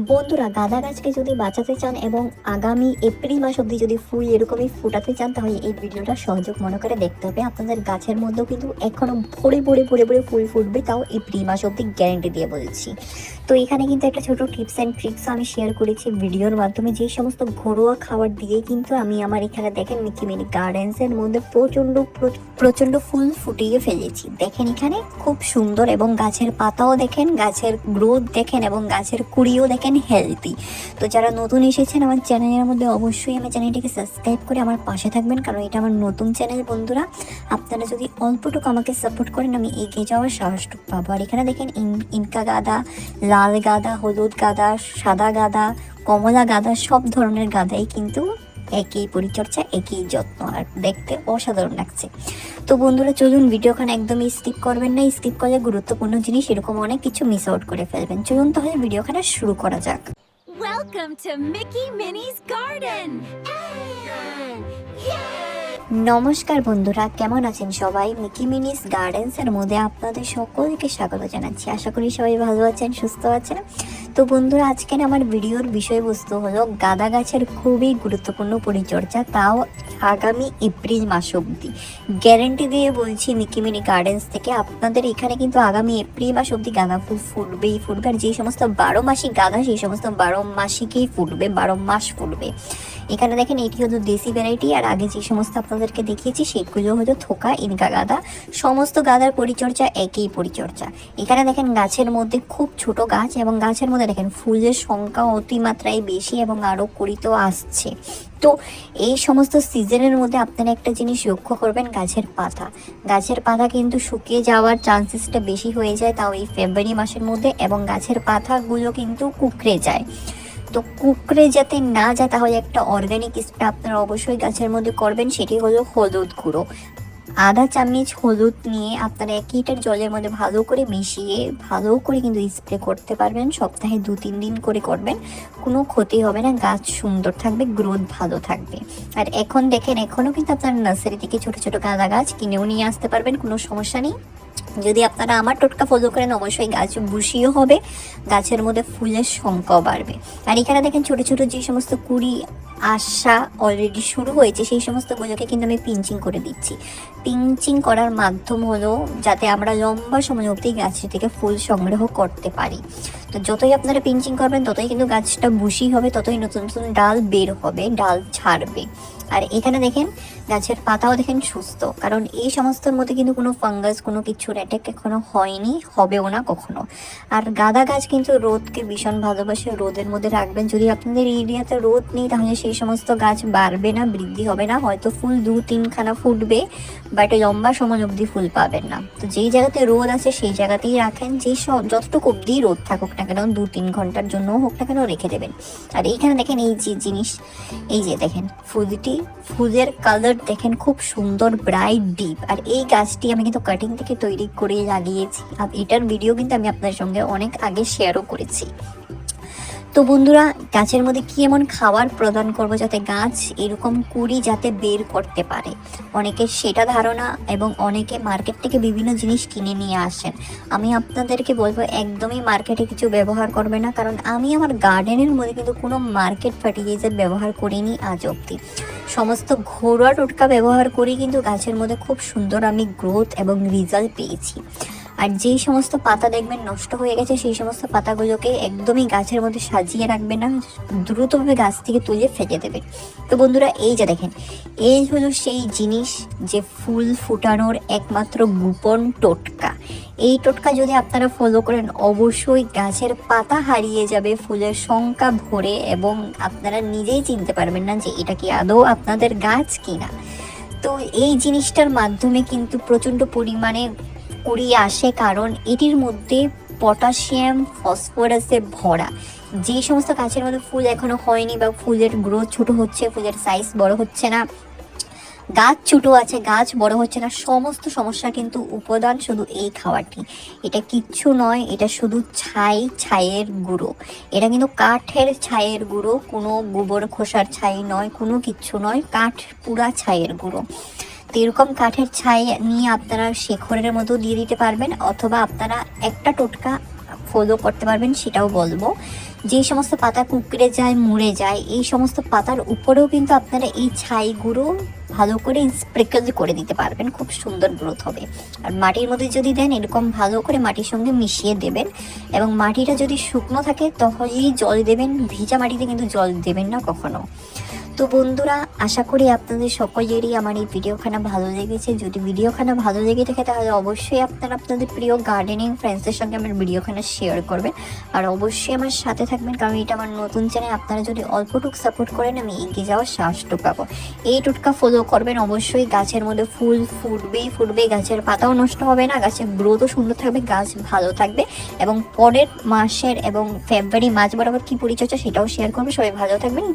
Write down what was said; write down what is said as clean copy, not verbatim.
বন্ধুরা, গাঁদা গাছকে যদি বাঁচাতে চান এবং আগামী এপ্রিল মাস অবধি যদি ফুল এরকমই ফুটাতে চান, তাহলে এই ভিডিওটা সহযোগ মনে করে দেখতে হবে। আপনাদের গাছের মধ্যেও কিন্তু এখনো ভরে ভরে ভরে ভরে ফুল ফুটবে, তাও এপ্রিল মাস অবধি গ্যারেন্টি দিয়ে বলছি। তো এখানে কিন্তু একটা ছোট টিপস অ্যান্ড ট্রিক্স আমি শেয়ার করেছি ভিডিওর মাধ্যমে, যে সমস্ত ঘরোয়া খাবার দিয়ে কিন্তু আমি আমার এখানে দেখেন মিকি মিনি গার্ডেন্সের মধ্যে প্রচণ্ড ফুল ফুটিয়ে ফেলেছি। দেখেন এখানে খুব সুন্দর, এবং গাছের পাতাও দেখেন, গাছের গ্রোথ দেখেন, এবং গাছের কুড়িও দেখেন হেলদি। তো যারা নতুন এসেছেন আমার চ্যানেলের মধ্যে, অবশ্যই আমার চ্যানেলটিকে সাবস্ক্রাইব করে আমার পাশে থাকবেন, কারণ এটা আমার নতুন চ্যানেল। বন্ধুরা, আপনারা যদি অল্পটুকু আমাকে সাপোর্ট করেন, আমি এগিয়ে যাওয়ার সাহসটুকু পাবো। আর এখানে দেখেন ইনকা গাঁদা, লাল গাঁদা, হলুদ গাঁদা, সাদা গাঁদা, কমলা গাঁদা, সব ধরনের গাঁদাই কিন্তু একই পরিচর্যা, একই যত্ন, আর দেখতে অসাধারণ লাগছে। তো বন্ধুরা, চলুন ভিডিওখানে একদমই স্কিপ করবেন না। স্কিপ করলে গুরুত্বপূর্ণ জিনিস এরকম অনেক কিছু মিস আউট করে ফেলবেন। চলুন তাহলে ভিডিওখানে শুরু করা যাক। Welcome to Mickey Minnie's Garden! নমস্কার বন্ধুরা, কেমন আছেন সবাই? মিকি মিনিস গার্ডেন্সের মধ্যে আপনাদের সকলকে স্বাগত জানাচ্ছি। আশা করি সবাই ভালো আছেন, সুস্থ আছেন। তো বন্ধুরা, আজকের আমার ভিডিওর বিষয়বস্তু হলো গাঁদা গাছের খুবই গুরুত্বপূর্ণ পরিচর্যা, তাও আগামী এপ্রিল মাস অবধি গ্যারেন্টি দিয়ে বলছি মিকি মিনি গার্ডেন্স থেকে। আপনাদের এখানে কিন্তু আগামী এপ্রিল মাস অবধি গাঁদা ফুল ফুটবেই ফুটবে, আর যেই সমস্ত 12 মাসি গাঁদা, সেই সমস্ত 12 মাসিকেই ফুটবে, 12 মাস ফুটবে। এখানে দেখেন এটি হলো দেশি ভ্যারাইটি, আর আগে যে সমস্ত আপনাদেরকে দেখিয়েছি সেগুলো হলো থোকা ইনকা গাঁদা। সমস্ত গাঁদার পরিচর্যা একই পরিচর্যা। এখানে দেখেন গাছের মধ্যে খুব ছোট গাছ, এবং গাছের মধ্যে দেখেন ফুলের সংখ্যা অতিমাত্রায় বেশি, এবং আরও কুড়িতেও আসছে। তো এই সমস্ত সিজনের মধ্যে আপনারা একটা জিনিস লক্ষ্য করবেন, গাছের পাতা কিন্তু শুকিয়ে যাওয়ার চান্সেসটা বেশি হয়ে যায়, তাও এই ফেব্রুয়ারি মাসের মধ্যে, এবং গাছের পাতাগুলো কিন্তু কুঁকড়ে যায়। তো কুঁকড়ে যাতে না যায়, তাহলে একটা অর্গানিক স্প্রে আপনারা অবশ্যই গাছের মধ্যে করবেন, সেটি হলো হলুদ গুঁড়ো। আধা চামচ হলুদ নিয়ে আপনারা 1 লিটার জলের মধ্যে ভালো করে মিশিয়ে ভালো করে কিন্তু স্প্রে করতে পারবেন। সপ্তাহে 2-3 দিন করে করবেন, কোনো ক্ষতি হবে না, গাছ সুন্দর থাকবে, গ্রোথ ভালো থাকবে। আর এখন দেখেন, এখনও কিন্তু আপনারা নার্সারি থেকে ছোট ছোট গাঁদা গাছ কিনেও নিয়ে আসতে পারবেন, কোনো সমস্যা নেই। যদি আপনারা আমার টোটকা ফলো করেন, অবশ্যই গাছ বুশিও হবে, গাছের মধ্যে ফুলের সংখ্যাও বাড়বে। আর এখানে দেখেন ছোট ছোট যে সমস্ত কুড়ি আসা অলরেডি শুরু হয়েছে, সেই সমস্ত গুলোকে কিন্তু আমি পিঞ্চিং করে দিচ্ছি। পিঞ্চিং করার মাধ্যম হলো যাতে আমরা লম্বা সময় অবধি গাছ থেকে ফুল সংগ্রহ করতে পারি। তো যতই আপনারা পিঞ্চিং করবেন, ততই কিন্তু গাছটা বুশি হবে, ততই নতুন নতুন ডাল বের হবে, ডাল ছাড়বে। আর এখানে দেখেন গাছের পাতাও দেখেন সুস্থ, কারণ এই সমস্তর মধ্যে কিন্তু কোনো ফাঙ্গাস, কোনো কিছুর অ্যাটাক এখনো হয়নি, হবেও না কখনো। আর গাঁদা গাছ কিন্তু রোদকে ভীষণ ভালোবাসে, রোদের মধ্যে রাখবেন। যদি আপনাদের এরিয়াতে রোদ নেই, তাহলে সেই সমস্ত গাছ বাড়বে না, বৃদ্ধি হবে না। হয়তো ফুল 2-3 খানা ফুটবে, বাট লম্বা সময় অবধি ফুল পাবেন না। তো যেই জায়গাতে রোদ আছে সেই জায়গাতেই রাখেন, যতটুকু অবধি রোদ থাকুক না কেন, 2-3 ঘন্টার জন্য হোক না কেন, রেখে দেবেন। আর এইখানে দেখেন এই যে জিনিস, এই যে দেখেন ফুলের কালার দেখেন খুব সুন্দর, ব্রাইট ডিপ। আর এই গাছটি আমি কিন্তু কাটিং থেকে তৈরি করে লাগিয়েছি, আর এটার ভিডিও কিন্তু আমি আপনাদের সঙ্গে অনেক আগে শেয়ারও করেছি। তো বন্ধুরা, গাছের মধ্যে কি এমন খাবার প্রদান করব যাতে গাছ এরকম কুড়ি যাতে বের করতে পারে, অনেকের সেটা ধারণা, এবং অনেকে মার্কেট থেকে বিভিন্ন জিনিস কিনে নিয়ে আসেন। আমি আপনাদেরকে বলবো একদমই মার্কেটে কিছু ব্যবহার করবে না, কারণ আমি আমার গার্ডেনের মধ্যে কিন্তু কোনো মার্কেট ফার্টিলাইজার ব্যবহার করিনি আজ অবধি। সমস্ত ঘরোয়া টোটকা ব্যবহার করি, কিন্তু গাছের মধ্যে খুব সুন্দর আমি গ্রোথ এবং রেজাল্ট পেয়েছি। আর যেই সমস্ত পাতা দেখবেন নষ্ট হয়ে গেছে, সেই সমস্ত পাতাগুলোকে একদমই গাছের মধ্যে সাজিয়ে রাখবেন না, দ্রুতভাবে গাছ থেকে তুলে ফেলে দেবেন। তো বন্ধুরা, এই যে দেখেন, এই হলো সেই জিনিস যে ফুল ফুটানোর একমাত্র গোপন টোটকা। এই টোটকা যদি আপনারা ফলো করেন, অবশ্যই গাছের পাতা হারিয়ে যাবে, ফুলের সংখ্যা ভরে, এবং আপনারা নিজেই চিনতে পারবেন না যে এটা কি আদৌ আপনাদের গাছ কিনা। তো এই জিনিসটার মাধ্যমে কিন্তু প্রচণ্ড পরিমাণে কুড়ি আসে, কারণ এটির মধ্যে পটাশিয়াম, ফসফরাসে ভরা। যে সমস্ত গাছের মধ্যে ফুল এখনো হয়নি, বা ফুলের গ্রোথ ছোট হচ্ছে, ফুলের সাইজ বড় হচ্ছে না, গাছ ছোট আছে, গাছ বড় হচ্ছে না, সমস্ত সমস্যা কিন্তু উপাদান শুধু এই খাবারটি। এটা কিচ্ছু নয়, এটা শুধু ছাইয়ের গুঁড়ো। এটা কিন্তু কাঠের ছাইয়ের গুঁড়ো, কোনো গোবর খোসার ছাই নয়, কোনো কিচ্ছু নয়, পুরা ছাইয়ের গুঁড়ো। তো এরকম কাঠের ছাই নিয়ে আপনারা শেখরের মতো দিয়ে দিতে পারবেন, অথবা আপনারা একটা টোটকা ফলো করতে পারবেন, সেটাও বলবো। যেই সমস্ত পাতা কুঁকড়ে যায়, মরে যায়, এই সমস্ত পাতার উপরেও কিন্তু আপনারা এই ছাই গুঁড়ো ভালো করে স্প্রিঙ্কেল করে দিতে পারবেন, খুব সুন্দর গ্রোথ হবে। আর মাটির মধ্যে যদি দেন এরকম ভালো করে মাটির সঙ্গে মিশিয়ে দেবেন, এবং মাটিটা যদি শুকনো থাকে তখনই জল দেবেন, ভিজা মাটিতে কিন্তু জল দেবেন না কখনো। তো বন্ধুরা, আশা করি আপনাদের সকলেরই আমার এই ভিডিওখানা ভালো লেগেছে। যদি ভিডিওখানা ভালো লেগে থাকে তাহলে অবশ্যই আপনারা আপনাদের প্রিয় গার্ডেনিং ফ্রেন্ডসদের সঙ্গে আমার ভিডিওখানা শেয়ার করবেন, আর অবশ্যই আমার সাথে থাকবেন, কারণ এটা আমার নতুন চ্যানেল। আপনারা যদি অল্পটুক সাপোর্ট করেন আমি এগিয়ে যাওয়ার সাহসটুকু পাবো। এই টুটকা ফলো করবেন অবশ্যই। গাছের মধ্যে ফুল ফুটবেই, গাছের পাতাও নষ্ট হবে না, গাছের গ্রোথও সুন্দর থাকবে, গাছ ভালো থাকবে। এবং পরের মাসের এবং ফেব্রুয়ারি মাস বরাবর কী পরিচর্যা সেটাও শেয়ার করবে। সবাই ভালো থাকবেন।